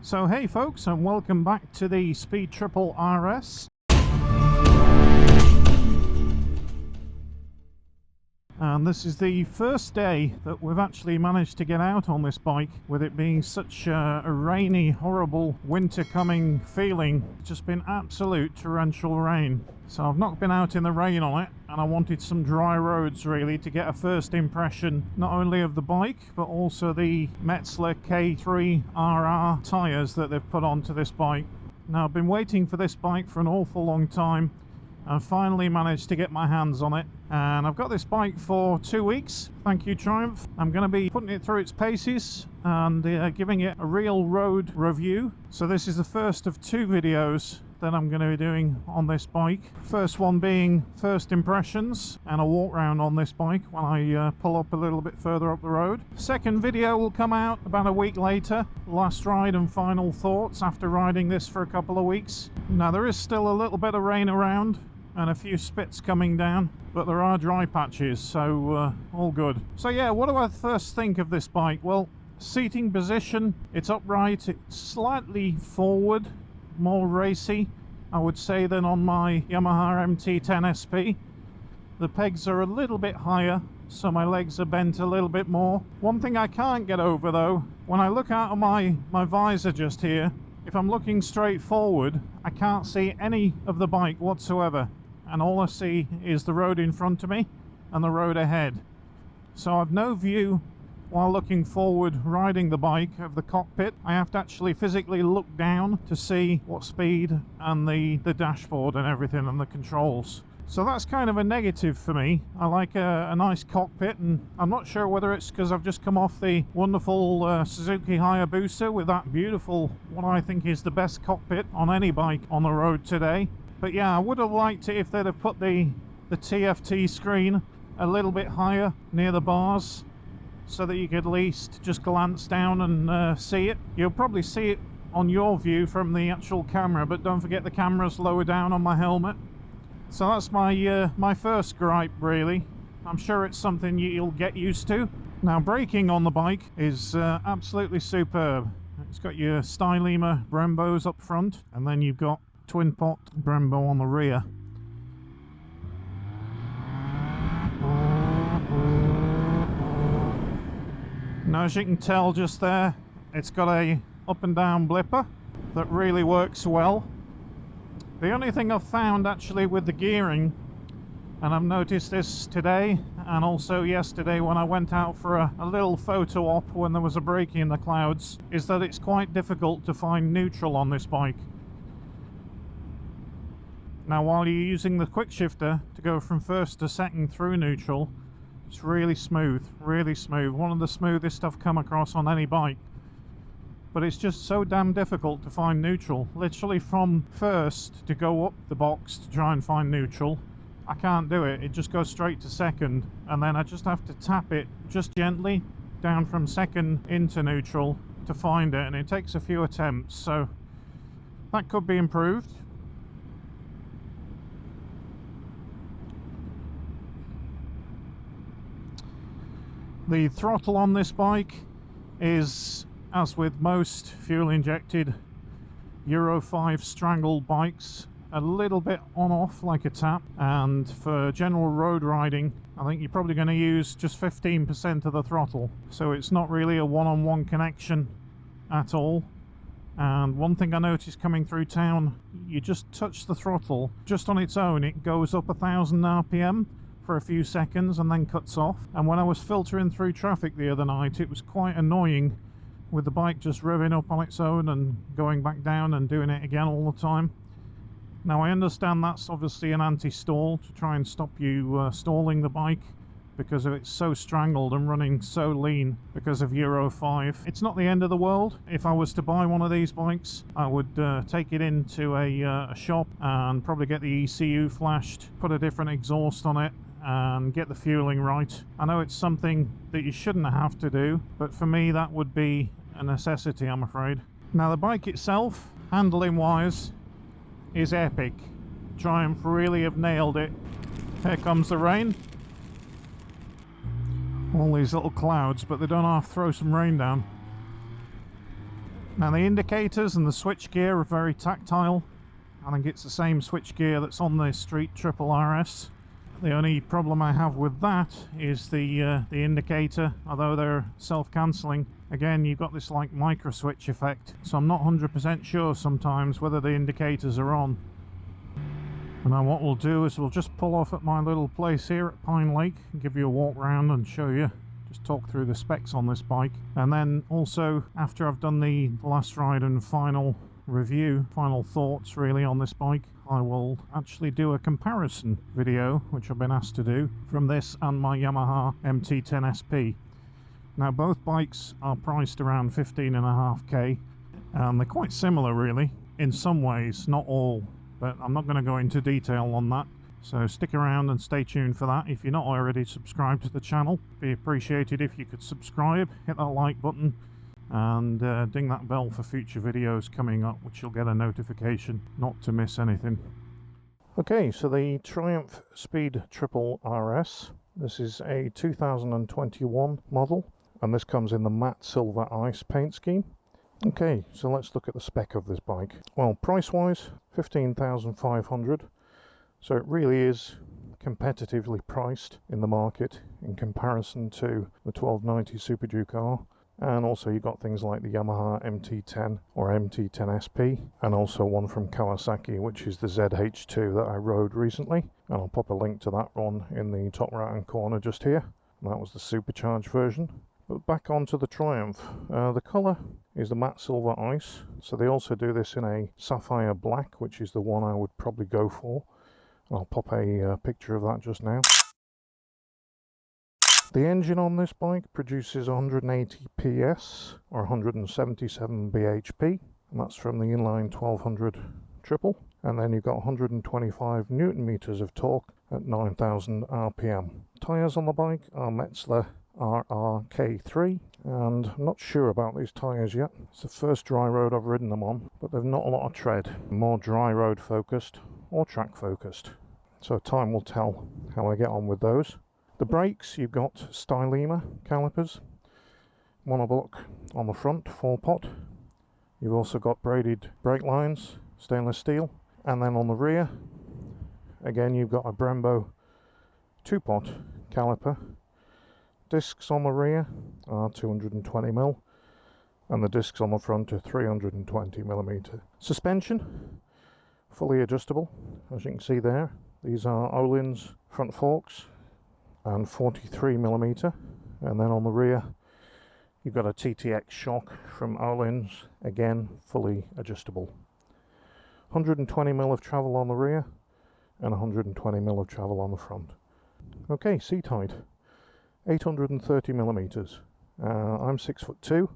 So hey folks, and welcome back to the Speed Triple RS. And this is the first day that we've actually managed to get out on this bike, with it being such a rainy, horrible winter coming feeling. It's just been absolute torrential rain. So I've not been out in the rain on it, and I wanted some dry roads really to get a first impression not only of the bike but also the Metzeler K3RR tyres that they've put onto this bike. Now I've been waiting for this bike for an awful long time and finally managed to get my hands on it, and I've got this bike for 2 weeks. Thank you, Triumph. I'm going to be putting it through its paces and giving it a real road review. So this is the first of 2 videos that I'm going to be doing on this bike. First one being first impressions and a walk round on this bike when I pull up a little bit further up the road. Second video will come out about a week later, last ride and final thoughts after riding this for a couple of weeks. Now there is still a little bit of rain around and a few spits coming down, but there are dry patches, so all good. So yeah, what do I first think of this bike? Well, seating position, it's upright, it's slightly forward, more racy I would say than on my Yamaha MT-10 SP. The pegs are a little bit higher, so my legs are bent a little bit more. One thing I can't get over though, when I look out of my visor just here, if I'm looking straight forward, I can't see any of the bike whatsoever, and all I see is the road in front of me and the road ahead. So I've no view while looking forward riding the bike of the cockpit. I have to actually physically look down to see what speed and the dashboard and everything and the controls. So that's kind of a negative for me. I like a nice cockpit, and I'm not sure whether it's because I've just come off the wonderful Suzuki Hayabusa with that beautiful, what I think is the best cockpit on any bike on the road today. But yeah, I would have liked it if they'd have put the TFT screen a little bit higher near the bars, so that you could at least just glance down and see it. You'll probably see it on your view from the actual camera, but don't forget the camera's lower down on my helmet. So that's my first gripe really. I'm sure it's something you'll get used to. Now braking on the bike is absolutely superb. It's got your Stylema Brembos up front, and then you've got twin pot Brembo on the rear. Now as you can tell just there, it's got a up and down blipper that really works well. The only thing I've found actually with the gearing, and I've noticed this today and also yesterday when I went out for a little photo op when there was a break in the clouds, is that it's quite difficult to find neutral on this bike. Now while you're using the quick shifter to go from first to second through neutral, it's really smooth, really smooth. One of the smoothest I've come across on any bike. But it's just so damn difficult to find neutral. Literally from first to go up the box to try and find neutral, I can't do it. It just goes straight to second, and then I just have to tap it just gently down from second into neutral to find it, and it takes a few attempts, so that could be improved. The throttle on this bike is, as with most fuel injected Euro 5 strangled bikes, a little bit on off like a tap, and for general road riding I think you're probably going to use just 15% of the throttle, so it's not really a one-on-one connection at all. And one thing I noticed coming through town, you just touch the throttle just on its own, it goes up 1000 RPM for a few seconds and then cuts off. And when I was filtering through traffic the other night, it was quite annoying with the bike just revving up on its own and going back down and doing it again all the time. Now I understand that's obviously an anti-stall to try and stop you stalling the bike, because it's so strangled and running so lean because of Euro 5. It's not the end of the world. If I was to buy one of these bikes, I would take it into a shop and probably get the ECU flashed, put a different exhaust on it, and get the fueling right. I know it's something that you shouldn't have to do, but for me that would be a necessity, I'm afraid. Now the bike itself, handling wise, is epic. Triumph really have nailed it. Here comes the rain. All these little clouds, but they don't half throw some rain down. Now the indicators and the switch gear are very tactile. I think it's the same switch gear that's on the Street Triple RS. The only problem I have with that is the indicator, although they're self-cancelling. Again, you've got this like micro switch effect, so I'm not 100% sure sometimes whether the indicators are on. And now what we'll do is we'll just pull off at my little place here at Pine Lake and give you a walk round and show you, just talk through the specs on this bike. And then also, after I've done the last ride and final review, final thoughts really on this bike, I will actually do a comparison video, which I've been asked to do, from this and my Yamaha MT-10 SP. Now both bikes are priced around 15.5k, and they're quite similar really, in some ways, not all, but I'm not going to go into detail on that. So stick around and stay tuned for that. If you're not already subscribed to the channel, it'd be appreciated if you could subscribe, hit that like button, and ding that bell for future videos coming up, which you'll get a notification not to miss anything. Okay, so the Triumph Speed Triple RS, this is a 2021 model, and this comes in the matte silver ice paint scheme. Okay, so let's look at the spec of this bike. Well, price wise, 15,500, so it really is competitively priced in the market in comparison to the 1290 Super Duke R. And also you've got things like the Yamaha MT-10 or MT-10 SP, and also one from Kawasaki, which is the ZH2 that I rode recently, and I'll pop a link to that one in the top right hand corner just here. And that was the supercharged version. But back onto the Triumph, the colour is the matte silver ice, so they also do this in a sapphire black, which is the one I would probably go for. I'll pop a picture of that just now. The engine on this bike produces 180 PS or 177 bhp, and that's from the inline 1200 triple, and then you've got 125 newton meters of torque at 9,000 rpm. Tyres on the bike are Metzler RRK3, and I'm not sure about these tyres yet. It's the first dry road I've ridden them on, but they've not a lot of tread, more dry road focused or track focused, so time will tell how I get on with those. The brakes, you've got Stylema calipers, monoblock on the front, 4-pot. You've also got braided brake lines, stainless steel, and then on the rear, again you've got a Brembo 2-pot caliper. Discs on the rear are 220mm, and the discs on the front are 320mm. Suspension, fully adjustable, as you can see there. These are Öhlins front forks, and 43mm, and then on the rear you've got a TTX shock from Öhlins, again fully adjustable. 120mm of travel on the rear and 120mm of travel on the front. Okay, seat height 830mm. I'm 6'2",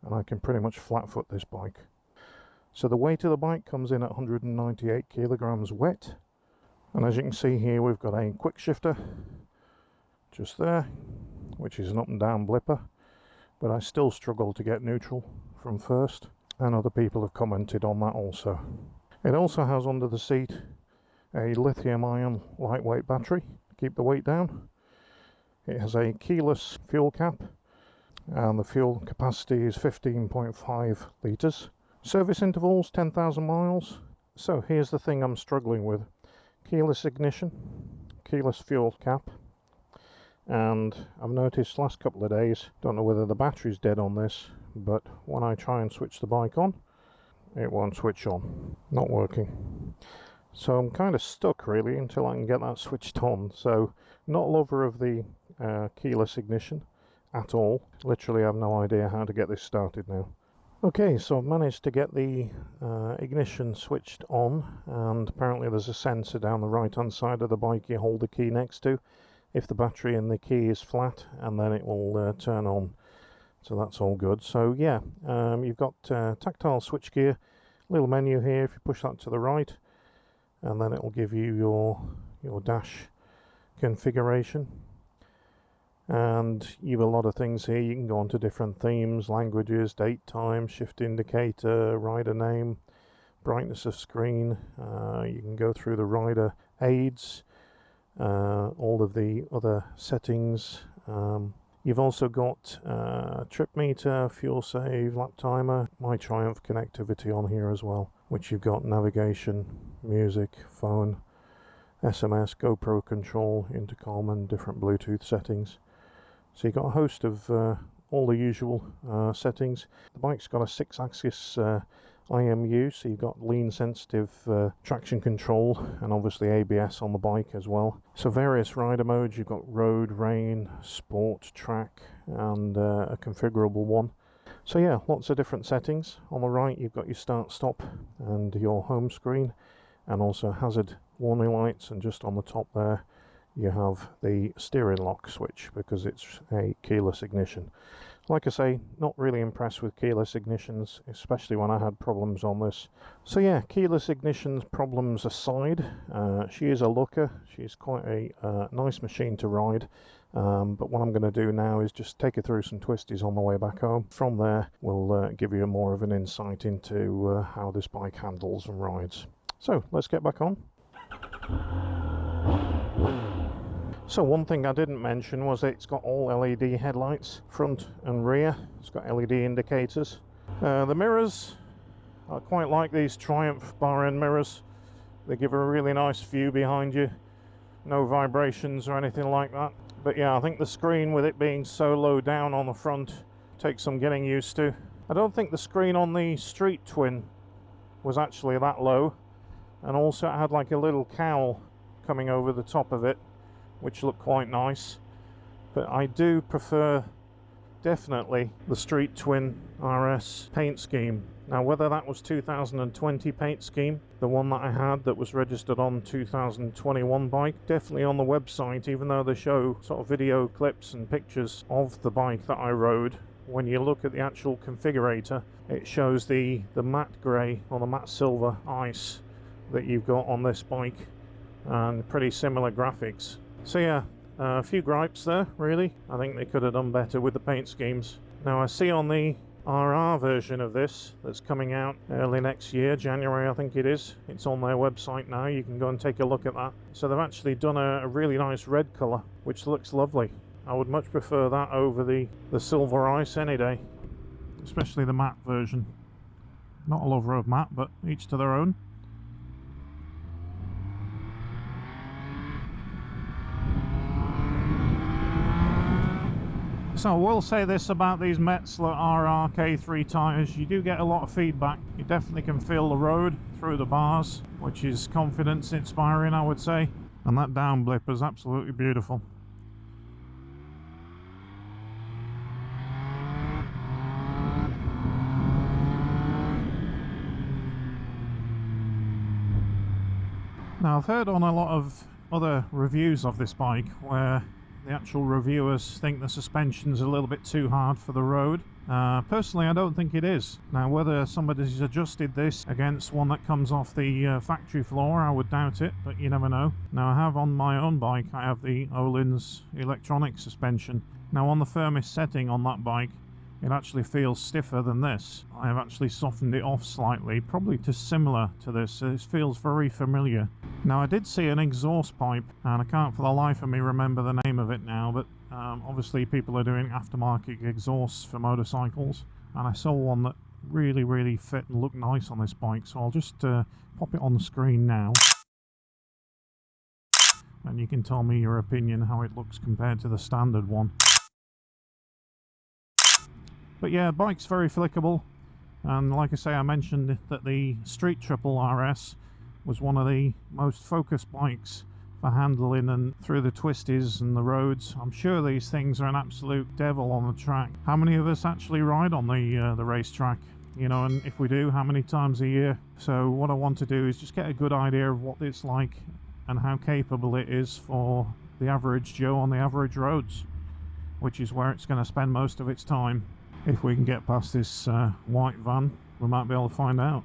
and I can pretty much flat foot this bike. So the weight of the bike comes in at 198 kilograms wet, and as you can see here we've got a quick shifter just there, which is an up and down blipper, but I still struggle to get neutral from first, and other people have commented on that also. It also has under the seat a lithium ion lightweight battery to keep the weight down. It has a keyless fuel cap, and the fuel capacity is 15.5 litres. Service intervals 10,000 miles. So here's the thing I'm struggling with: keyless ignition, keyless fuel cap, and I've noticed last couple of days, don't know whether the battery's dead on this, but when I try and switch the bike on, it won't switch on, not working. So I'm kind of stuck really until I can get that switched on. So not a lover of the keyless ignition at all. Literally I have no idea how to get this started now. Okay, so I've managed to get the ignition switched on, and apparently there's a sensor down the right hand side of the bike you hold the key next to if the battery in the key is flat, and then it will turn on. So that's all good. So yeah, you've got tactile switchgear, little menu here if you push that to the right, and then it will give you your dash configuration. And you've a lot of things here. You can go on to different themes, languages, date, time, shift indicator, rider name, brightness of screen. You can go through the rider aids, all of the other settings. You've also got trip meter, fuel save, lap timer, My Triumph connectivity on here as well, which you've got navigation, music, phone, SMS, GoPro control, intercom and different Bluetooth settings. So you've got a host of all the usual settings. The bike's got a 6-axis IMU, so you've got lean sensitive traction control and obviously ABS on the bike as well. So various rider modes, you've got road, rain, sport, track and a configurable one. So yeah, lots of different settings. On the right you've got your start stop and your home screen and also hazard warning lights, and just on the top there you have the steering lock switch because it's a keyless ignition. Like I say, not really impressed with keyless ignitions, especially when I had problems on this. So yeah, keyless ignitions problems aside, she is a looker. She's quite a nice machine to ride. But what I'm going to do now is just take her through some twisties on the way back home. From there, we'll give you more of an insight into how this bike handles and rides. So let's get back on. So one thing I didn't mention was that it's got all LED headlights, front and rear. It's got LED indicators. The mirrors, I quite like these Triumph bar end mirrors. They give a really nice view behind you. No vibrations or anything like that. But yeah, I think the screen, with it being so low down on the front, takes some getting used to. I don't think the screen on the Street Twin was actually that low. And also it had like a little cowl coming over the top of it, which looked quite nice. But I do prefer definitely the Street Twin RS paint scheme. Now whether that was 2020 paint scheme, the one that I had that was registered on 2021 bike, definitely on the website, even though they show sort of video clips and pictures of the bike that I rode, when you look at the actual configurator, it shows the matte grey or the matte silver ice that you've got on this bike, and pretty similar graphics. So yeah, a few gripes there really. I think they could have done better with the paint schemes. Now I see on the RR version of this that's coming out early next year, January I think it is, it's on their website now, you can go and take a look at that. So they've actually done a really nice red colour, which looks lovely. I would much prefer that over the silver ice any day, especially the matte version. Not a lover of matte, but each to their own. So I will say this about these Metzler RR K3 tyres, you do get a lot of feedback. You definitely can feel the road through the bars, which is confidence inspiring, I would say. And that down blip is absolutely beautiful. Now I've heard on a lot of other reviews of this bike where the actual reviewers think the suspension's a little bit too hard for the road. Personally, I don't think it is. Now, whether somebody's adjusted this against one that comes off the factory floor, I would doubt it, but you never know. Now, I have on my own bike, I have the Öhlins electronic suspension. Now, on the firmest setting on that bike, it actually feels stiffer than this. I have actually softened it off slightly, probably similar to this. It feels very familiar. Now I did see an exhaust pipe, and I can't for the life of me remember the name of it now, but obviously people are doing aftermarket exhausts for motorcycles, and I saw one that really fit and looked nice on this bike, so I'll just pop it on the screen now. And you can tell me your opinion how it looks compared to the standard one. But yeah, bike's very flickable, and like I say, I mentioned that the Street Triple RS was one of the most focused bikes for handling and through the twisties and the roads. I'm sure these things are an absolute devil on the track. How many of us actually ride on the racetrack? You know, and if we do, how many times a year? So what I want to do is just get a good idea of what it's like and how capable it is for the average Joe on the average roads, which is where it's going to spend most of its time. If we can get past this white van, we might be able to find out.